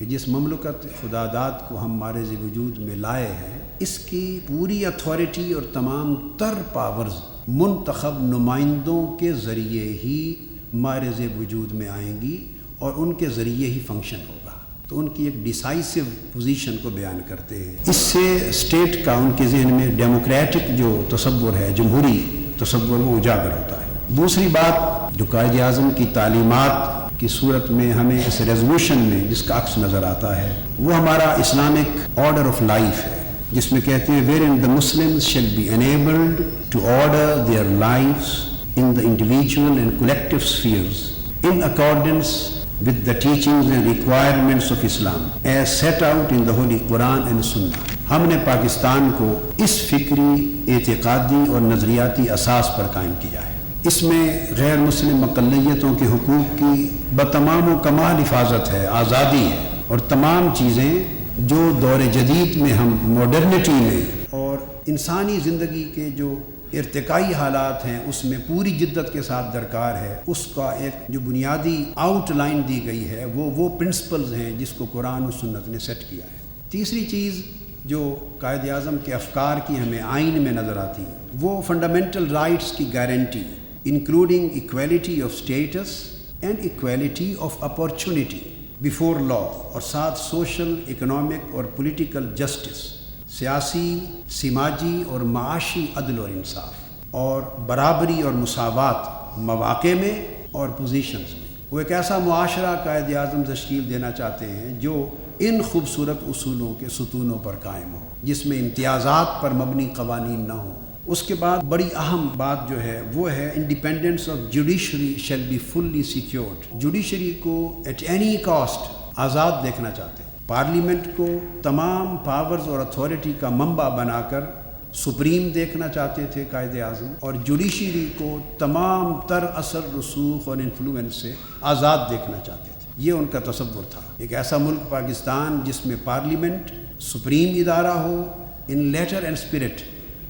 کہ جس مملکت خداداد کو ہم مارز وجود میں لائے ہیں، اس کی پوری اتھارٹی اور تمام تر پاورز منتخب نمائندوں کے ذریعے ہی مارز وجود میں آئیں گی اور ان کے ذریعے ہی فنکشن ہوگا۔ تو ان کی ایک ڈیسائسو پوزیشن کو بیان کرتے ہیں۔ اس سے اسٹیٹ کا ان کے ذہن میں ڈیموکریٹک جو تصور ہے، جمہوری تصور، وہ اجاگر ہوتا ہے۔ دوسری بات جو قائد اعظم کی تعلیمات کی صورت میں ہمیں اس ریزولوشن میں جس کا عکس نظر آتا ہے، وہ ہمارا اسلامک آرڈر آف لائف ہے، جس میں کہتے ہیں wherein the Muslims shall be enabled to order their lives in the individual and collective spheres in accordance with the teachings and requirements of Islam as set out in the Holy Quran and Sunnah۔ ہم نے پاکستان کو اس فکری، اعتقادی اور نظریاتی اساس پر قائم کیا ہے۔ اس میں غیر مسلم اقلیتوں کے حقوق کی بتمام و کمال حفاظت ہے، آزادی ہے، اور تمام چیزیں جو دور جدید میں ہم ماڈرنٹی میں اور انسانی زندگی کے جو ارتقائی حالات ہیں اس میں پوری جدت کے ساتھ درکار ہے، اس کا ایک جو بنیادی آؤٹ لائن دی گئی ہے وہ پرنسپلز ہیں جس کو قرآن و سنت نے سیٹ کیا ہے۔ تیسری چیز جو قائد اعظم کے افکار کی ہمیں آئین میں نظر آتی ہے، وہ فنڈامنٹل رائٹس کی guarantee, including equality of status and equality of opportunity before law, اور ساتھ سوشل، اکنامک اور پولیٹیکل جسٹس، سیاسی، سماجی اور معاشی عدل اور انصاف، اور برابری اور مساوات مواقع میں اور پوزیشنز میں۔ وہ ایک ایسا معاشرہ قائد اعظم تشکیل دینا چاہتے ہیں جو ان خوبصورت اصولوں کے ستونوں پر قائم ہو، جس میں امتیازات پر مبنی قوانین نہ ہوں۔ اس کے بعد بڑی اہم بات جو ہے وہ ہے independence of judiciary shall be fully secured. Judiciary کو ایٹ اینی کاسٹ آزاد دیکھنا چاہتے ہیں۔ پارلیمنٹ کو تمام پاورز اور اتھارٹی کا منبع بنا کر سپریم دیکھنا چاہتے تھے قائد اعظم، اور جوڈیشری کو تمام تر اثر، رسوخ اور انفلوئنس سے آزاد دیکھنا چاہتے تھے۔ یہ ان کا تصور تھا، ایک ایسا ملک پاکستان جس میں پارلیمنٹ سپریم ادارہ ہو ان لیٹر اینڈ اسپرٹ،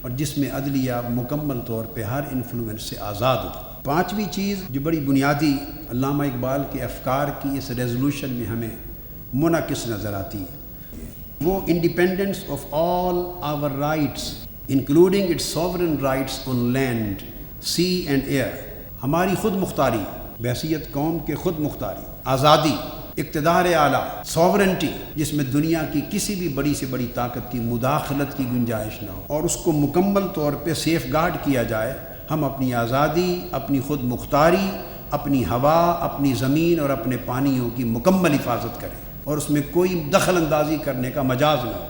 اور جس میں عدلیہ مکمل طور پہ ہر انفلوئنس سے آزاد ہو۔ پانچویں چیز جو بڑی بنیادی علامہ اقبال کے افکار کی اس ریزولوشن میں ہمیں منعکس نظر آتی ہے، وہ independence of all our rights including its sovereign rights on land, sea and air, ہماری خود مختاری، بحیثیت قوم کے خود مختاری، آزادی، اقتدار اعلیٰ، ساورنٹی، جس میں دنیا کی کسی بھی بڑی سے بڑی طاقت کی مداخلت کی گنجائش نہ ہو، اور اس کو مکمل طور پہ سیف گارڈ کیا جائے۔ ہم اپنی آزادی، اپنی خود مختاری، اپنی ہوا، اپنی زمین اور اپنے پانیوں کی مکمل حفاظت کریں، اور اس میں کوئی دخل اندازی کرنے کا مجاز نہ ہو۔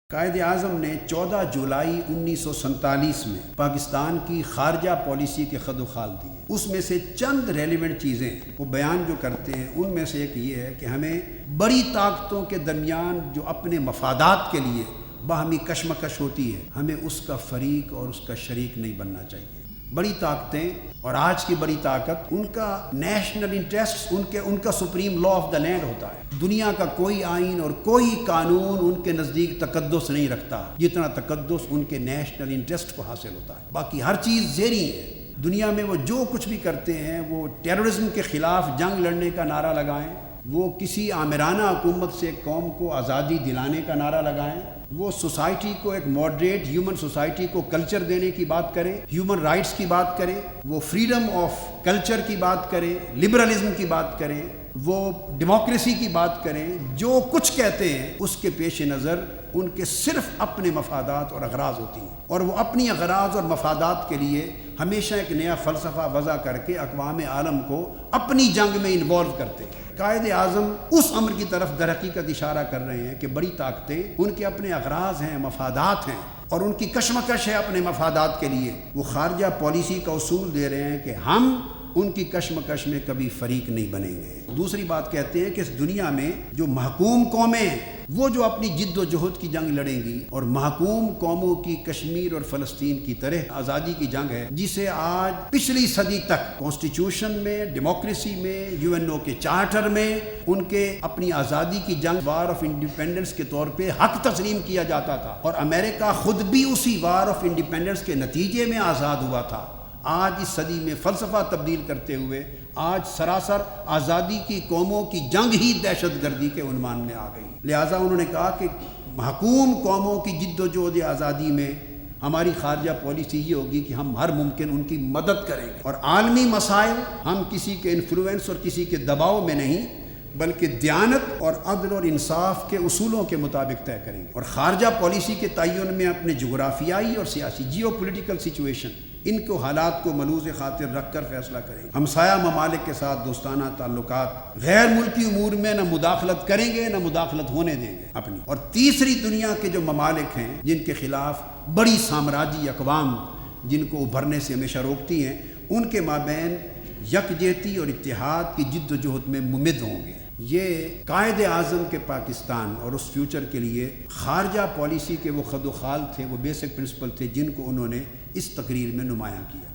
قائد اعظم نے 14 جولائی 1947 میں پاکستان کی خارجہ پالیسی کے خد و خال دیے۔ اس میں سے چند ریلیونٹ چیزیں وہ بیان جو کرتے ہیں، ان میں سے ایک یہ ہے کہ ہمیں بڑی طاقتوں کے درمیان جو اپنے مفادات کے لیے باہمی کشمکش ہوتی ہے، ہمیں اس کا فریق اور اس کا شریک نہیں بننا چاہیے۔ بڑی طاقتیں اور آج کی بڑی طاقت، ان کا نیشنل انٹرسٹ، ان کا supreme law of the land ہوتا ہے۔ دنیا کا کوئی آئین اور کوئی قانون ان کے نزدیک تقدس نہیں رکھتا جتنا تقدس ان کے نیشنل انٹرسٹ کو حاصل ہوتا ہے۔ باقی ہر چیز زیریں ہے۔ دنیا میں وہ جو کچھ بھی کرتے ہیں، وہ ٹیررزم کے خلاف جنگ لڑنے کا نعرہ لگائیں، وہ کسی آمرانہ حکومت سے قوم کو آزادی دلانے کا نعرہ لگائیں، وہ سوسائٹی کو ایک ماڈریٹ ہیومن سوسائٹی کو کلچر دینے کی بات کریں، ہیومن رائٹس کی بات کریں، وہ فریڈم آف کلچر کی بات کریں، لبرلزم کی بات کریں، وہ ڈیموکریسی کی بات کریں، جو کچھ کہتے ہیں اس کے پیش نظر ان کے صرف اپنے مفادات اور اغراض ہوتی ہیں، اور وہ اپنی اغراض اور مفادات کے لیے ہمیشہ ایک نیا فلسفہ وضع کر کے اقوام عالم کو اپنی جنگ میں انوالو کرتے ہیں۔ قائد اعظم اس امر کی طرف در حقیقت اشارہ کر رہے ہیں کہ بڑی طاقتیں، ان کے اپنے اغراض ہیں، مفادات ہیں، اور ان کی کشمکش ہے اپنے مفادات کے لیے۔ وہ خارجہ پالیسی کا اصول دے رہے ہیں کہ ہم ان کی کشمکش میں کبھی فریق نہیں بنیں گے۔ دوسری بات کہتے ہیں کہ اس دنیا میں جو محکوم قومیں ہیں، وہ جو اپنی جد و جہد کی جنگ لڑیں گی، اور محکوم قوموں کی کشمیر اور فلسطین کی طرح آزادی کی جنگ ہے، جسے آج پچھلی صدی تک کانسٹیٹیوشن میں، ڈیموکریسی میں، UN کے چارٹر میں ان کے اپنی آزادی کی جنگ، وار آف انڈیپینڈنس کے طور پہ حق تسلیم کیا جاتا تھا، اور امریکہ خود بھی اسی وار آف انڈیپینڈنس کے نتیجے میں آزاد ہوا تھا۔ آج اس صدی میں فلسفہ تبدیل کرتے ہوئے آج سراسر آزادی کی قوموں کی جنگ ہی دہشت گردی کے عنوان میں آ گئی۔ لہٰذا انہوں نے کہا کہ محکوم قوموں کی جد و جہد آزادی میں ہماری خارجہ پالیسی یہ ہوگی کہ ہم ہر ممکن ان کی مدد کریں گے، اور عالمی مسائل ہم کسی کے انفلوئنس اور کسی کے دباؤ میں نہیں بلکہ دیانت اور عدل اور انصاف کے اصولوں کے مطابق طے کریں گے، اور خارجہ پالیسی کے تعین میں اپنے جغرافیائی اور سیاسی جیو پولیٹیکل سچویشن ان کو حالات کو ملحوظ خاطر رکھ کر فیصلہ کریں گے۔ ہمسایہ ممالک کے ساتھ دوستانہ تعلقات، غیر ملکی امور میں نہ مداخلت کریں گے نہ مداخلت ہونے دیں گے اپنی۔ اور تیسری دنیا کے جو ممالک ہیں جن کے خلاف بڑی سامراجی اقوام جن کو ابھرنے سے ہمیشہ روکتی ہیں، ان کے مابین یکجہتی اور اتحاد کی جد و جہد میں ممد ہوں گے۔ یہ قائد اعظم کے پاکستان اور اس فیوچر کے لیے خارجہ پالیسی کے وہ خد و خال تھے، وہ بیسک پرنسپل تھے جن کو انہوں نے اس تقریر میں نمایاں کیا۔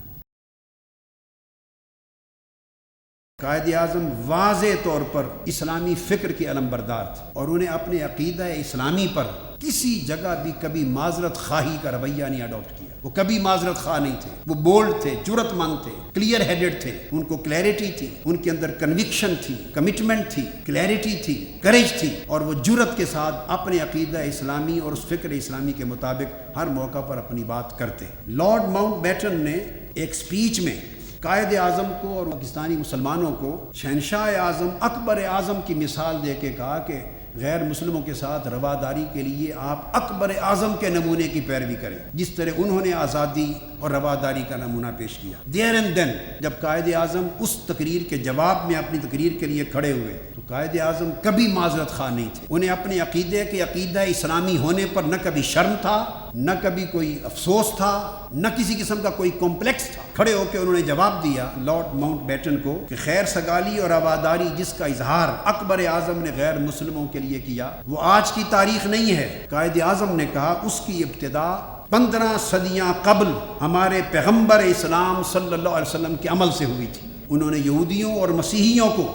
قائد اعظم واضح طور پر اسلامی فکر کے علمبردار تھے، اور انہیں اپنے عقیدہ اسلامی پر کسی جگہ بھی کبھی معذرت خواہی کا رویہ نہیں اڈاپٹ کیا۔ وہ کبھی معذرت خواہ نہیں تھے، وہ بولڈ تھے، جرأت مند تھے، کلیئر ہیڈڈ تھے، ان کو کلیئرٹی تھی، ان کے اندر کنوکشن تھی، کمٹمنٹ تھی، کلیئرٹی تھی، کریج تھی، اور وہ جرأت کے ساتھ اپنے عقیدہ اسلامی اور اس فکر اسلامی کے مطابق ہر موقع پر اپنی بات کرتے۔ لارڈ ماؤنٹ بیٹن نے ایک سپیچ میں قائد اعظم کو اور پاکستانی مسلمانوں کو شہنشاہ اعظم اکبر اعظم کی مثال دے کے کہا کہ غیر مسلموں کے ساتھ رواداری کے لیے آپ اکبر اعظم کے نمونے کی پیروی کریں، جس طرح انہوں نے آزادی اور رواداری کا نمونہ پیش کیا۔ دیر اینڈ دین جب قائد اعظم اس تقریر کے جواب میں اپنی تقریر کے لیے کھڑے ہوئے تو قائد اعظم کبھی معذرت خواہ نہیں تھے۔ انہیں اپنے عقیدے کے عقیدہ اسلامی ہونے پر نہ کبھی شرم تھا، نہ کبھی کوئی افسوس تھا، نہ کسی قسم کا کوئی کمپلیکس تھا۔ کھڑے ہو کے انہوں نے جواب دیا لارڈ ماؤنٹ بیٹن کو کہ خیر سگالی اور رواداری جس کا اظہار اکبر اعظم نے غیر مسلموں کے لیے کیا وہ آج کی تاریخ نہیں ہے۔ قائد اعظم نے کہا اس کی ابتدا 15 صدیاں قبل ہمارے پیغمبر اسلام صلی اللہ علیہ وسلم کے عمل سے ہوئی تھی۔ انہوں نے یہودیوں اور مسیحیوں کو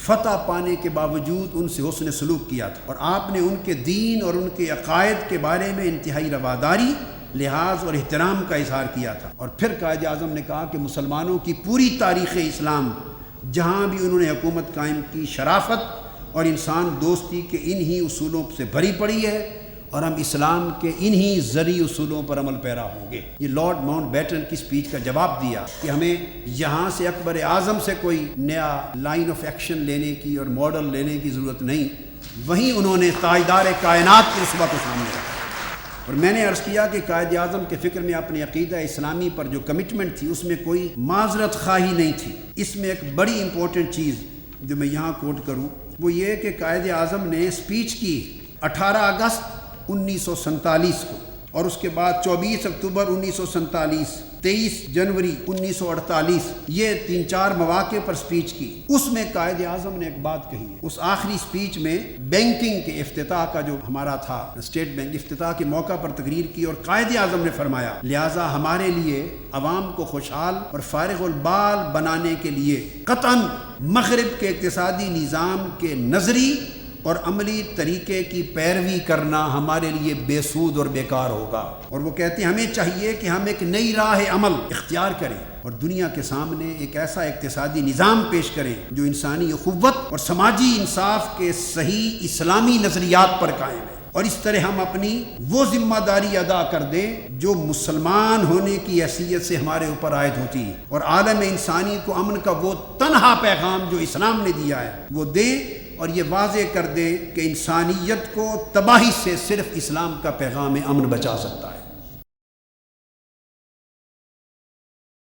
فتح پانے کے باوجود ان سے حسن سلوک کیا تھا، اور آپ نے ان کے دین اور ان کے عقائد کے بارے میں انتہائی رواداری، لحاظ اور احترام کا اظہار کیا تھا۔ اور پھر قائد اعظم نے کہا کہ مسلمانوں کی پوری تاریخ اسلام جہاں بھی انہوں نے حکومت قائم کی، شرافت اور انسان دوستی کے انہی اصولوں سے بھری پڑی ہے، اور ہم اسلام کے انہی زرعی اصولوں پر عمل پیرا ہوں گے۔ یہ لارڈ ماؤنٹ بیٹن کی سپیچ کا جواب دیا کہ ہمیں یہاں سے اکبر اعظم سے کوئی نیا لائن آف ایکشن لینے کی اور ماڈل لینے کی ضرورت نہیں۔ وہیں انہوں نے تاجدار کائنات کی رتبہ کو سامنے رکھا، اور میں نے عرض کیا کہ قائد اعظم کے فکر میں اپنے عقیدہ اسلامی پر جو کمٹمنٹ تھی اس میں کوئی معذرت خواہی نہیں تھی۔ اس میں ایک بڑی امپورٹنٹ چیز جو میں یہاں کوٹ کروں وہ یہ کہ قائد اعظم نے سپیچ کی 18 اگست 1947 کو، اور اس کے بعد 24 اکتوبر 1947، 23 جنوری 1948، یہ 3-4 مواقع پر سپیچ کی۔ اس میں قائد اعظم نے ایک بات کہی ہے، اس آخری سپیچ میں بینکنگ کے افتتاح کا جو ہمارا تھا اسٹیٹ بینک افتتاح کے موقع پر تقریر کی، اور قائد اعظم نے فرمایا لہٰذا ہمارے لیے عوام کو خوشحال اور فارغ البال بنانے کے لیے قطعاً مغرب کے اقتصادی نظام کے نظری اور عملی طریقے کی پیروی کرنا ہمارے لیے بے سود اور بیکار ہوگا، اور وہ کہتے ہیں ہمیں چاہیے کہ ہم ایک نئی راہ عمل اختیار کریں اور دنیا کے سامنے ایک ایسا اقتصادی نظام پیش کریں جو انسانی اخوت اور سماجی انصاف کے صحیح اسلامی نظریات پر قائم ہے، اور اس طرح ہم اپنی وہ ذمہ داری ادا کر دیں جو مسلمان ہونے کی حیثیت سے ہمارے اوپر عائد ہوتی ہے، اور عالم انسانی کو امن کا وہ تنہا پیغام جو اسلام نے دیا ہے وہ دیں، اور یہ واضح کر دے کہ انسانیت کو تباہی سے صرف اسلام کا پیغام امن بچا سکتا ہے۔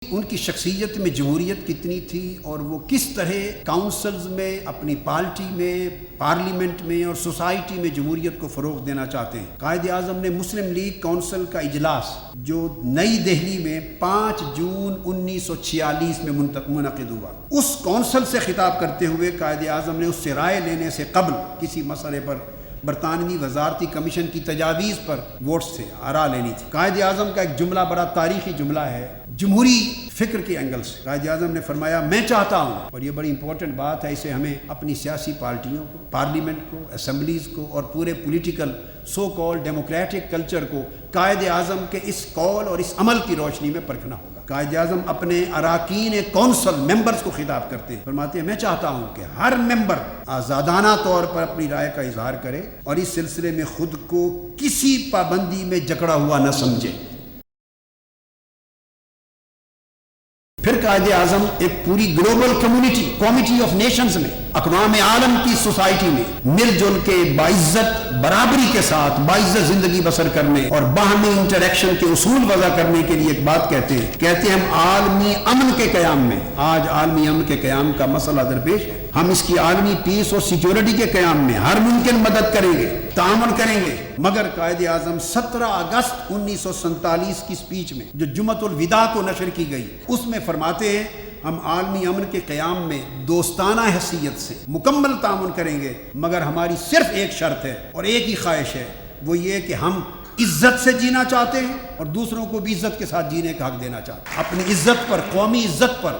ان کی شخصیت میں جمہوریت کتنی تھی، اور وہ کس طرح کاؤنسلز میں، اپنی پارٹی میں، پارلیمنٹ میں اور سوسائٹی میں جمہوریت کو فروغ دینا چاہتے ہیں۔ قائد اعظم نے مسلم لیگ کونسل کا اجلاس جو نئی دہلی میں 5 جون 1946 میں منعقد ہوا، اس کونسل سے خطاب کرتے ہوئے قائد اعظم نے اس سے رائے لینے سے قبل کسی مسئلے پر برطانوی وزارتی کمیشن کی تجاویز پر ووٹ سے آراء لینی تھی۔ قائد اعظم کا ایک جملہ بڑا تاریخی جملہ ہے جمہوری فکر کے اینگل سے۔ قائد اعظم نے فرمایا میں چاہتا ہوں، اور یہ بڑی امپورٹنٹ بات ہے، اسے ہمیں اپنی سیاسی پارٹیوں کو، پارلیمنٹ کو، اسمبلیز کو اور پورے پولیٹیکل سو کال ڈیموکریٹک کلچر کو قائد اعظم کے اس قول اور اس عمل کی روشنی میں پرکھنا ہوگا۔ قائد اعظم اپنے اراکین کونسل ممبرز کو خطاب کرتے ہیں، فرماتے ہیں میں چاہتا ہوں کہ ہر ممبر آزادانہ طور پر اپنی رائے کا اظہار کرے اور اس سلسلے میں خود کو کسی پابندی میں جکڑا ہوا نہ سمجھے۔ پھر قائد اعظم ایک پوری گلوبل کمیٹی آف نیشنز میں، اقوام عالم کی سوسائٹی میں مل جل کے باعزت برابری کے ساتھ باعزت زندگی بسر کرنے اور باہمی انٹریکشن کے اصول وضع کرنے کے لیے ایک بات کہتے ہیں ہم عالمی امن کے قیام میں، آج عالمی امن کے قیام کا مسئلہ درپیش ہے، ہم اس کی عالمی پیس اور سیکیورٹی کے قیام میں ہر ممکن مدد کریں گے، تعاون کریں گے۔ مگر قائد اعظم 17 اگست 1947 کی سپیچ میں جو جمعۃ الوداع کو نشر کی گئی، اس میں فرماتے ہیں ہم عالمی امن کے قیام میں دوستانہ حیثیت سے مکمل تعاون کریں گے، مگر ہماری صرف ایک شرط ہے اور ایک ہی خواہش ہے، وہ یہ کہ ہم عزت سے جینا چاہتے ہیں اور دوسروں کو بھی عزت کے ساتھ جینے کا حق دینا چاہتے ہیں۔ اپنی عزت پر، قومی عزت پر،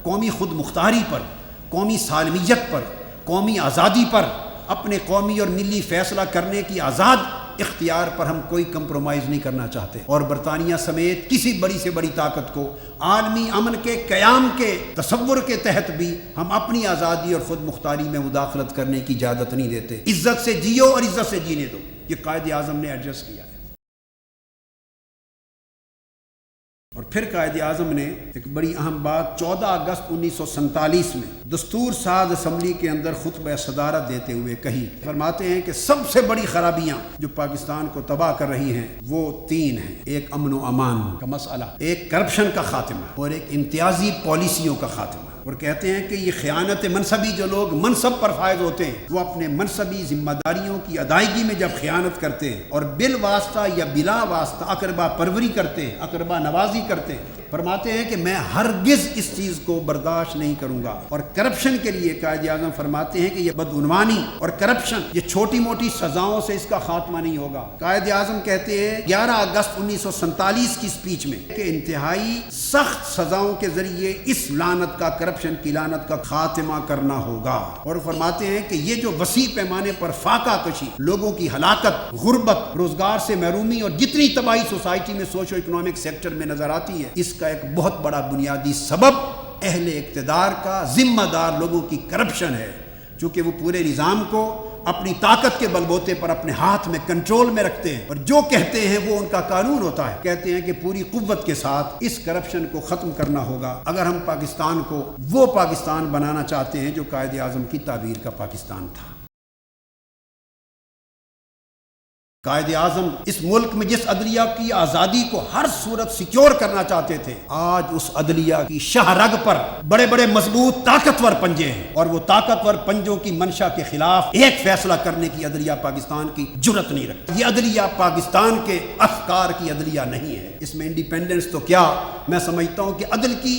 قومی خود مختاری پر، قومی سالمیت پر، قومی آزادی پر، اپنے قومی اور ملی فیصلہ کرنے کی آزاد اختیار پر ہم کوئی کمپرومائز نہیں کرنا چاہتے، اور برطانیہ سمیت کسی بڑی سے بڑی طاقت کو عالمی امن کے قیام کے تصور کے تحت بھی ہم اپنی آزادی اور خود مختاری میں مداخلت کرنے کی اجازت نہیں دیتے۔ عزت سے جیو اور عزت سے جینے دو، یہ قائد اعظم نے ایڈریس کیا ہے۔ اور پھر قائد اعظم نے ایک بڑی اہم بات 14 اگست 1947 میں دستور ساز اسمبلی کے اندر خطبہ صدارت دیتے ہوئے کہی، فرماتے ہیں کہ سب سے بڑی خرابیاں جو پاکستان کو تباہ کر رہی ہیں وہ 3 ہیں، ایک امن و امان کا مسئلہ، ایک کرپشن کا خاتمہ اور ایک امتیازی پالیسیوں کا خاتمہ۔ اور کہتے ہیں کہ یہ خیانت منصبی، جو لوگ منصب پر فائز ہوتے ہیں وہ اپنے منصبی ذمہ داریوں کی ادائیگی میں جب خیانت کرتے ہیں اور بالواسطہ یا بلا واسطہ اقربا پروری کرتے ہیں، اقربا نوازی کرتے ہیں، فرماتے ہیں کہ میں ہرگز اس چیز کو برداشت نہیں کروں گا۔ اور کرپشن کے لیے قائد اعظم فرماتے ہیں کہ یہ بدعنوانی اور کرپشن یہ چھوٹی موٹی سزاؤں سے اس کا خاتمہ نہیں ہوگا۔ قائد اعظم کہتے ہیں 11 اگست 1947 کی سپیچ میں کہ انتہائی سخت سزاؤں کے ذریعے اس لعنت کا، کرپشن کی لعنت کا خاتمہ کرنا ہوگا۔ اور فرماتے ہیں کہ یہ جو وسیع پیمانے پر فاقہ کشی، لوگوں کی ہلاکت، غربت، روزگار سے محرومی اور جتنی تباہی سوسائٹی میں سوشو اکنامک سیکٹر میں نظر آتی ہے، اس کا ایک بہت بڑا بنیادی سبب اہل اقتدار کا، ذمہ دار لوگوں کی کرپشن ہے، چونکہ وہ پورے نظام کو اپنی طاقت کے بلبوتے پر اپنے ہاتھ میں کنٹرول میں رکھتے ہیں اور جو کہتے ہیں وہ ان کا قانون ہوتا ہے۔ کہتے ہیں کہ پوری قوت کے ساتھ اس کرپشن کو ختم کرنا ہوگا اگر ہم پاکستان کو وہ پاکستان بنانا چاہتے ہیں جو قائد اعظم کی تعبیر کا پاکستان تھا۔ قائد اعظم اس ملک میں جس عدلیہ کی آزادی کو ہر صورت سیکیور کرنا چاہتے تھے، آج اس عدلیہ کی شاہ رگ پر بڑے بڑے مضبوط طاقتور پنجے ہیں، اور وہ طاقتور پنجوں کی منشا کے خلاف ایک فیصلہ کرنے کی عدلیہ پاکستان کی جرت نہیں رکھتی۔ یہ عدلیہ پاکستان کے افکار کی عدلیہ نہیں ہے، اس میں انڈیپینڈنس تو کیا، میں سمجھتا ہوں کہ عدل کی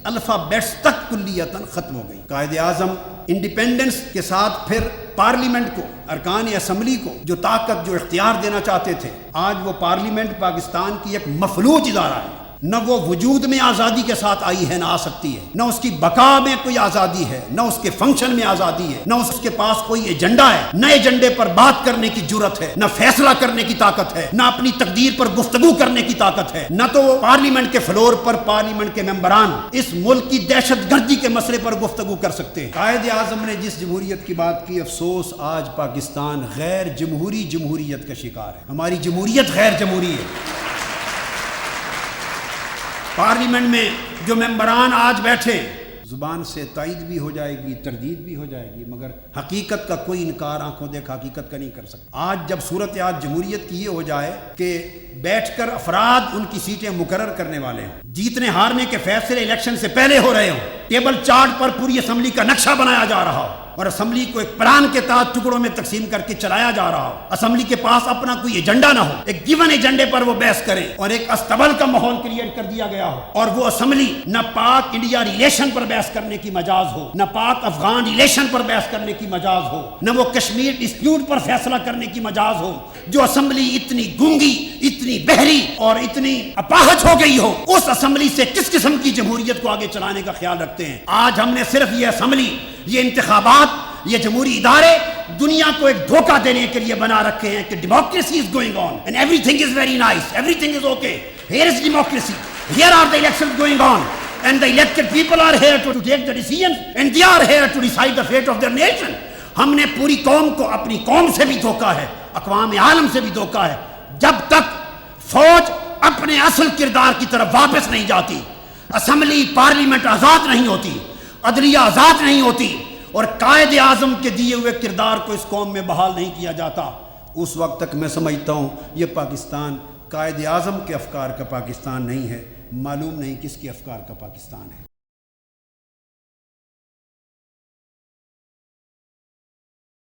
الفابیٹس تک کلیتاً ختم ہو گئی۔ قائد اعظم انڈیپینڈنس کے ساتھ پھر پارلیمنٹ کو، ارکان اسمبلی کو جو طاقت، جو اختیار دینا چاہتے تھے، آج وہ پارلیمنٹ پاکستان کی ایک مفلوج ادارہ ہے، نہ وہ وجود میں آزادی کے ساتھ آئی ہے، نہ آ سکتی ہے، نہ اس کی بقا میں کوئی آزادی ہے، نہ اس کے فنکشن میں آزادی ہے، نہ اس کے پاس کوئی ایجنڈا ہے، نہ ایجنڈے پر بات کرنے کی جرت ہے، نہ فیصلہ کرنے کی طاقت ہے، نہ اپنی تقدیر پر گفتگو کرنے کی طاقت ہے، نہ تو وہ پارلیمنٹ کے فلور پر پارلیمنٹ کے ممبران اس ملک کی دہشت گردی کے مسئلے پر گفتگو کر سکتے ہیں۔ قائد اعظم نے جس جمہوریت کی بات کی، افسوس آج پاکستان غیر جمہوری جمہوریت کا شکار ہے۔ ہماری جمہوریت غیر جمہوری ہے۔ پارلیمنٹ میں جو ممبران آج بیٹھے، زبان سے تائید بھی ہو جائے گی، تردید بھی ہو جائے گی، مگر حقیقت کا کوئی انکار آنکھوں دیکھا حقیقت کا نہیں کر سکتا۔ آج جب صورتحال جمہوریت کی یہ ہو جائے کہ بیٹھ کر افراد ان کی سیٹیں مقرر کرنے والے ہوں، جیتنے ہارنے کے فیصلے الیکشن سے پہلے ہو رہے ہوں، ٹیبل چارٹ پر پوری اسمبلی کا نقشہ بنایا جا رہا ہو اور اسمبلی کو ایک پلان کے تحت ٹکڑوں میں تقسیم کر کے چلایا جا رہا ہو، اسمبلی کے پاس اپنا کوئی ایجنڈا نہ ہو، ایک گیون ایجنڈے پر وہ بحث کریں اور ایک استبل کا ماحول کریٹ کر دیا گیا ہو، اور وہ اسمبلی نہ پاک انڈیا ریلیشن پر بحث کرنے کی مجاز ہو، نہ پاک افغان ریلیشن پر بحث کرنے کی مجاز ہو، نہ وہ کشمیر ڈسپیوٹ پر فیصلہ کرنے کی مجاز ہو، جو اسمبلی اتنی گونگی، اتنی بہری اور اتنی اپاہج ہو گئی ہو، اس اسمبلی سے کس قسم کی جمہوریت کو آگے چلانے کا خیال رکھتے ہیں؟ آج ہم نے صرف یہ اسمبلی، یہ انتخابات، یہ جمہوری ادارے دنیا کو ایک دھوکہ دینے کے لیے بنا رکھے ہیں کہ democracy is going on and everything is very nice, everything is okay, here is democracy, here are the election going on and the elected people are here to take the decision and they are here to decide the fate of their nation. ہم نے پوری قوم کو, اپنی قوم سے بھی دھوکا ہے, اقوام عالم سے بھی دھوکا ہے. جب تک فوج اپنے اصل کردار کی طرف واپس نہیں جاتی, اسمبلی پارلیمنٹ آزاد نہیں ہوتی, عدلیہ آزاد نہیں ہوتی, اور قائد اعظم کے دیے ہوئے کردار کو اس قوم میں بحال نہیں کیا جاتا, اس وقت تک میں سمجھتا ہوں یہ پاکستان قائد اعظم کے افکار کا پاکستان نہیں ہے, معلوم نہیں کس کے افکار کا پاکستان ہے.